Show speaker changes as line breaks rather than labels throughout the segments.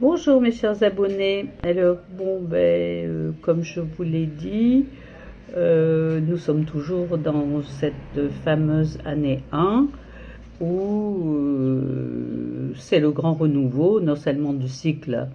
Bonjour mes chers abonnés. Alors bon comme je vous l'ai dit, nous sommes toujours dans cette fameuse année 1 où c'est le grand renouveau, non seulement du cycle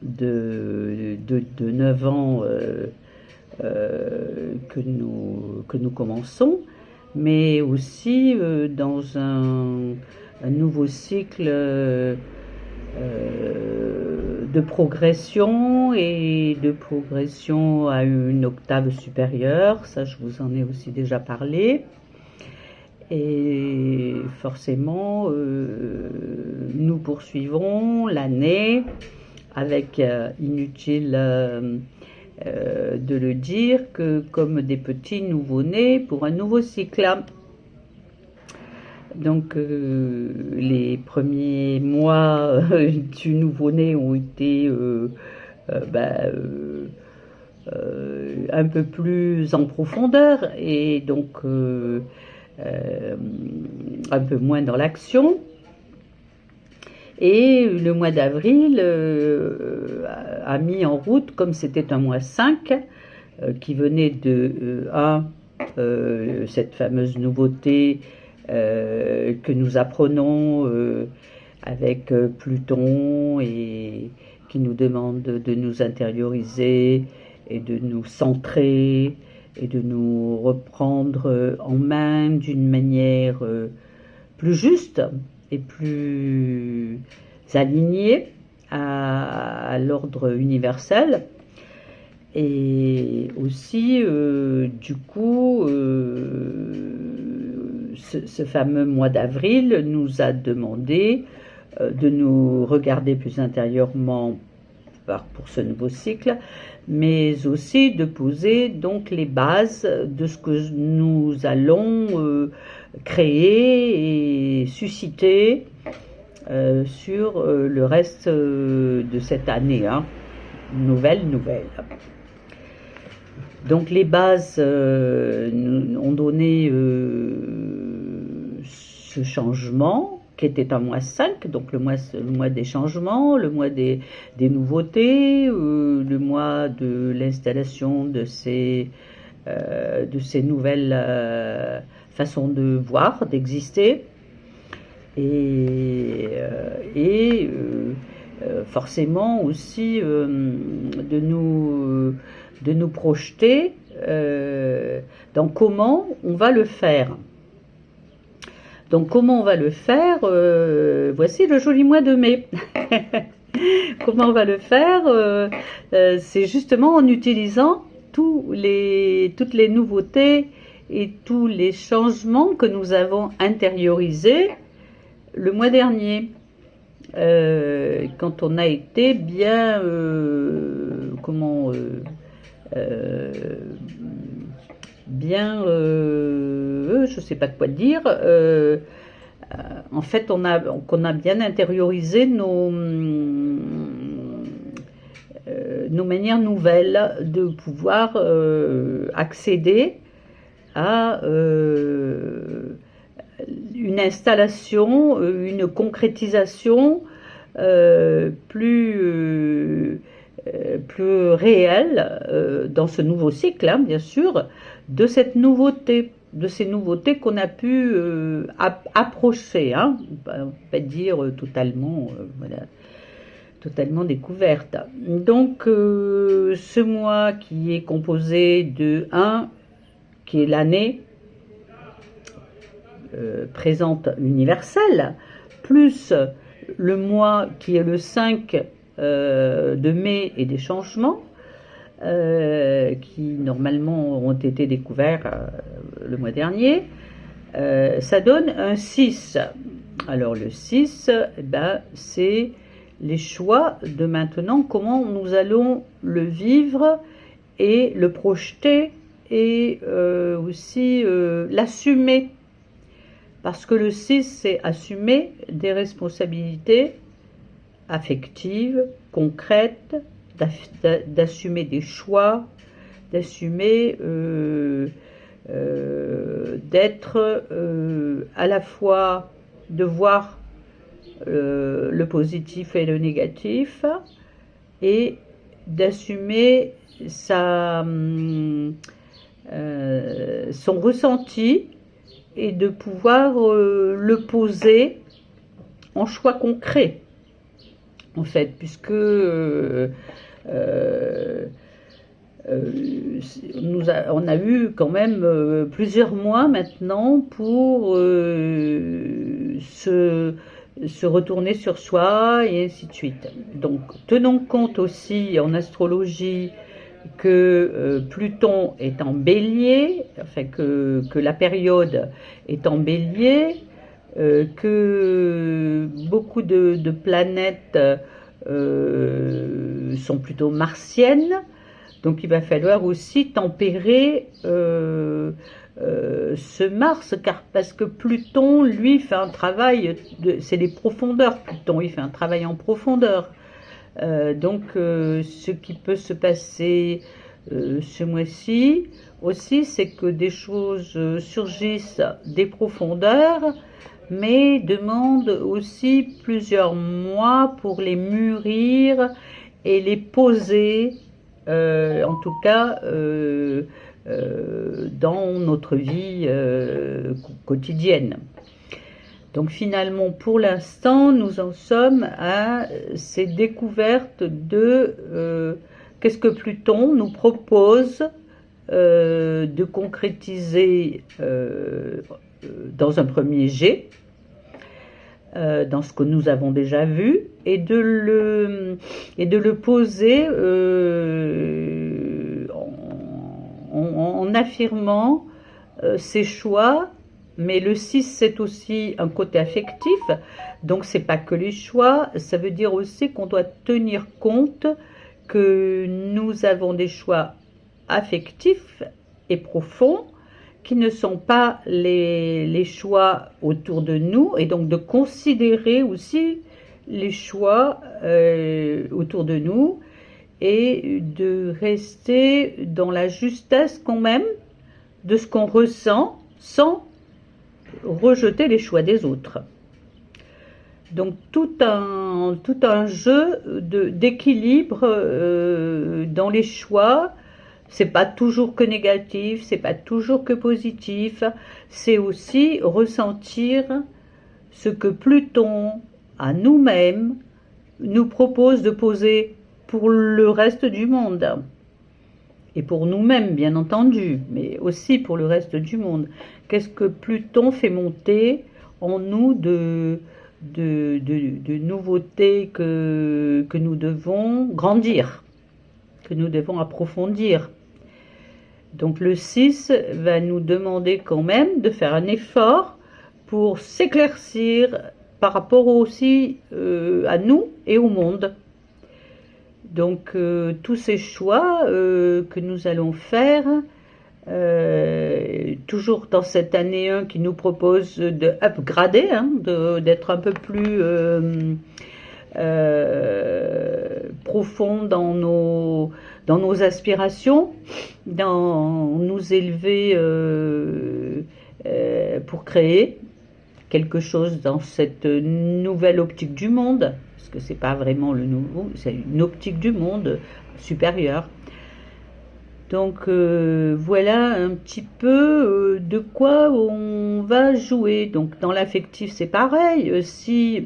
de 9 ans que nous commençons, mais aussi dans un nouveau cycle de progression et de progression à une octave supérieure. Ça, je vous en ai aussi déjà parlé. Et forcément, nous poursuivons l'année avec, inutile de le dire, que comme des petits nouveau-nés pour un nouveau cycle. Donc les premiers mois du nouveau-né ont été un peu plus en profondeur et donc un peu moins dans l'action. Et le mois d'avril a mis en route, comme c'était un mois 5, qui venait de cette fameuse nouveauté que nous apprenons avec Pluton et qui nous demande de nous intérioriser et de nous centrer et de nous reprendre en main d'une manière plus juste et plus alignée à l'ordre universel. Et aussi, du coup, ce fameux mois d'avril nous a demandé de nous regarder plus intérieurement pour ce nouveau cycle, mais aussi de poser donc les bases de ce que nous allons créer et susciter sur le reste de cette année, hein. Nouvelle. Donc les bases ont donné ce changement qui était un mois 5, donc le mois des changements, le mois des nouveautés, le mois de l'installation de ces nouvelles façons de voir, d'exister. Et forcément aussi de nous projeter dans comment on va le faire. Donc comment on va le faire, voici le joli mois de mai. Comment on va le faire, c'est justement en utilisant toutes les nouveautés et tous les changements que nous avons intériorisés le mois dernier. Quand on a été bien je sais pas quoi dire, en fait qu'on a bien intériorisé nos manières nouvelles de pouvoir accéder à une installation, une concrétisation plus réelle dans ce nouveau cycle, hein, bien sûr, de cette nouveauté, de ces nouveautés qu'on a pu approcher, hein, on va dire totalement, totalement découverte. Donc ce mois qui est composé de 1, qui est l'année présente universelle, plus le mois qui est le 5 de mai et des changements qui normalement ont été découverts le mois dernier, ça donne un 6. Alors le 6, c'est les choix de maintenant, comment nous allons le vivre et le projeter et aussi l'assumer. Parce que le 6, c'est assumer des responsabilités affectives, concrètes, d'assumer des choix, d'assumer d'être à la fois, de voir le positif et le négatif, et d'assumer son ressenti et de pouvoir le poser en choix concret, en fait, puisque on a eu quand même plusieurs mois maintenant pour se retourner sur soi et ainsi de suite. Donc tenons compte aussi en astrologie que Pluton est en bélier, enfin que la période est en bélier, que beaucoup de planètes sont plutôt martiennes. Donc il va falloir aussi tempérer ce Mars, parce que Pluton, lui, fait un travail, c'est les profondeurs, Pluton, il fait un travail en profondeur. Donc ce qui peut se passer ce mois-ci aussi, c'est que des choses surgissent des profondeurs, mais demandent aussi plusieurs mois pour les mûrir et les poser, en tout cas dans notre vie quotidienne. Donc finalement, pour l'instant, nous en sommes à ces découvertes de qu'est-ce que Pluton nous propose de concrétiser dans un premier jet, dans ce que nous avons déjà vu, et de le poser en affirmant ses choix. Mais le 6, c'est aussi un côté affectif, donc c'est pas que les choix, ça veut dire aussi qu'on doit tenir compte que nous avons des choix affectifs et profonds, qui ne sont pas les choix autour de nous, et donc de considérer aussi les choix autour de nous, et de rester dans la justesse quand même de ce qu'on ressent, sans rejeter les choix des autres. Donc tout un jeu d'équilibre dans les choix. C'est pas toujours que négatif, c'est pas toujours que positif, c'est aussi ressentir ce que Pluton, à nous-mêmes, nous propose de poser pour le reste du monde. Et pour nous-mêmes, bien entendu, mais aussi pour le reste du monde. Qu'est-ce que Pluton fait monter en nous de nouveautés que nous devons grandir, que nous devons approfondir. Donc le 6 va nous demander quand même de faire un effort pour s'éclaircir par rapport aussi à nous et au monde. Donc tous ces choix que nous allons faire, toujours dans cette année 1 qui nous propose de upgrader, d'être un peu plus profond dans nos aspirations, dans nous élever pour créer quelque chose dans cette nouvelle optique du monde, parce que c'est pas vraiment le nouveau, c'est une optique du monde supérieure. Donc voilà un petit peu de quoi on va jouer. Donc dans l'affectif c'est pareil, si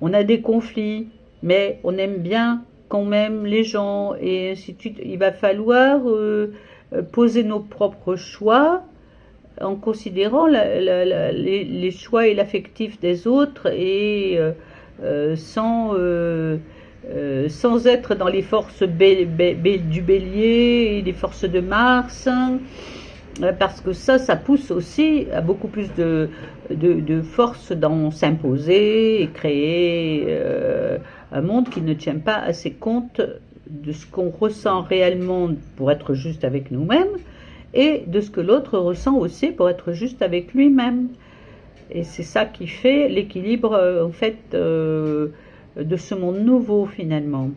on a des conflits, mais on aime bien quand même les gens, et ainsi de suite, il va falloir poser nos propres choix en considérant les choix et l'affectif des autres, et sans être dans les forces du bélier et les forces de Mars, parce que ça pousse aussi à beaucoup plus de force dans s'imposer et créer un monde qui ne tient pas assez compte de ce qu'on ressent réellement pour être juste avec nous-mêmes, et de ce que l'autre ressent aussi pour être juste avec lui-même. Et c'est ça qui fait l'équilibre en fait de ce monde nouveau finalement,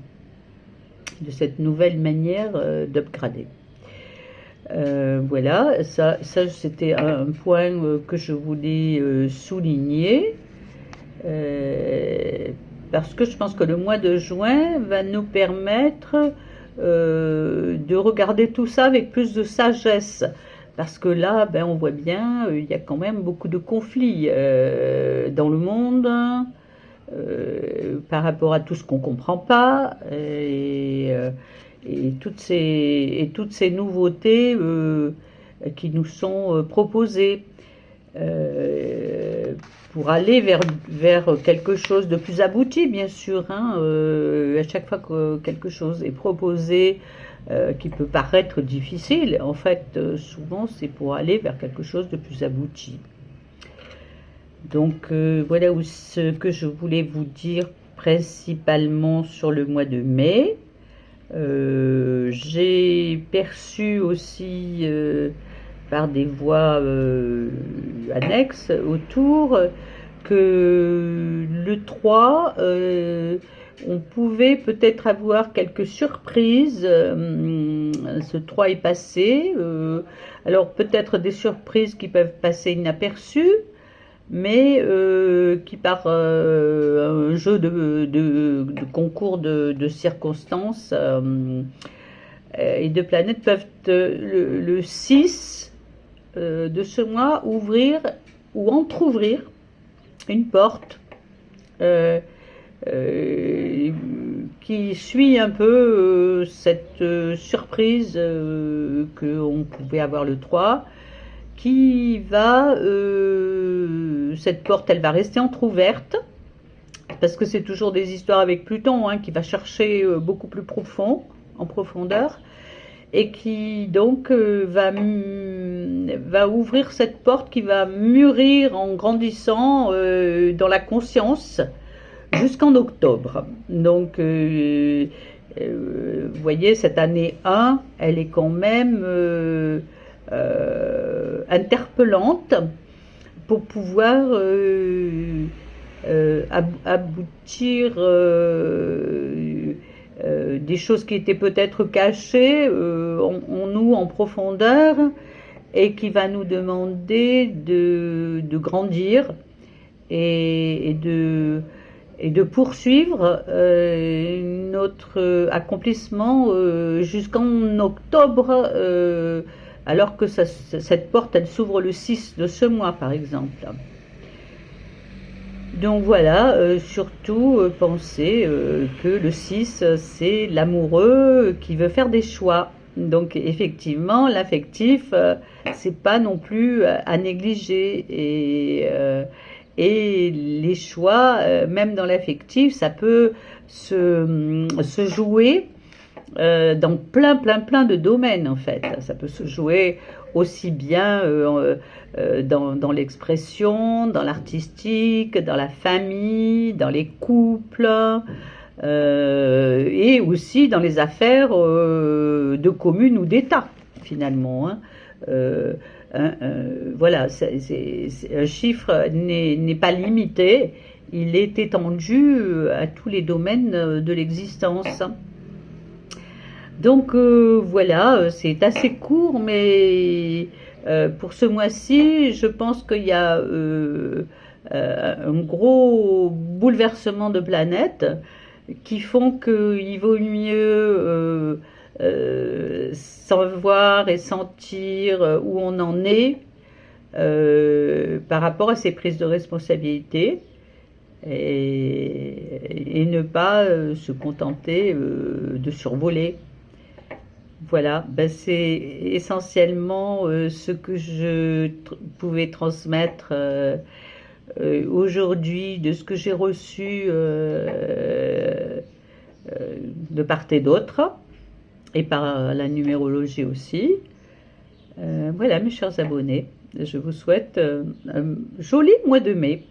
de cette nouvelle manière d'upgrader. Voilà, ça c'était un point que je voulais souligner. Parce que je pense que le mois de juin va nous permettre de regarder tout ça avec plus de sagesse. Parce que là, ben, on voit bien, il y a quand même beaucoup de conflits dans le monde, par rapport à tout ce qu'on ne comprend pas, et toutes ces nouveautés qui nous sont proposées. Euh, pour aller vers quelque chose de plus abouti, bien sûr. Hein, à chaque fois que quelque chose est proposé qui peut paraître difficile, en fait, souvent, c'est pour aller vers quelque chose de plus abouti. Donc, voilà ce que je voulais vous dire principalement sur le mois de mai. J'ai perçu aussi par des voies annexes autour que le 3, on pouvait peut-être avoir quelques surprises. Ce 3 est passé. Alors peut-être des surprises qui peuvent passer inaperçues, mais qui par un jeu de concours de circonstances et de planètes peuvent le 6 de ce mois ouvrir ou entr'ouvrir une porte qui suit un peu cette surprise qu'on pouvait avoir le 3, qui va cette porte, elle va rester entr'ouverte parce que c'est toujours des histoires avec Pluton, hein, qui va chercher beaucoup plus profond, en profondeur, et qui donc va ouvrir cette porte qui va mûrir en grandissant dans la conscience jusqu'en octobre. Donc vous voyez, cette année 1, elle est quand même interpellante pour pouvoir aboutir des choses qui étaient peut-être cachées en nous en profondeur et qui va nous demander de grandir et de poursuivre notre accomplissement jusqu'en octobre, alors que cette porte, elle s'ouvre le 6 de ce mois, par exemple. Donc voilà, surtout pensez que le 6, c'est l'amoureux qui veut faire des choix. Donc effectivement, l'affectif, c'est pas non plus à négliger. Et les choix, même dans l'affectif, ça peut se jouer dans plein de domaines, en fait. Ça peut se jouer aussi bien dans l'expression, dans l'artistique, dans la famille, dans les couples, et aussi dans les affaires de communes ou d'État, finalement. Hein. Voilà, un chiffre n'est pas limité, il est étendu à tous les domaines de l'existence. Donc voilà, c'est assez court, mais pour ce mois-ci, je pense qu'il y a un gros bouleversement de planètes qui font qu'il vaut mieux savoir et sentir où on en est par rapport à ces prises de responsabilité et ne pas se contenter de survoler. Voilà, ben c'est essentiellement ce que je pouvais transmettre aujourd'hui de ce que j'ai reçu de part et d'autre, et par la numérologie aussi. Voilà, mes chers abonnés, je vous souhaite un joli mois de mai.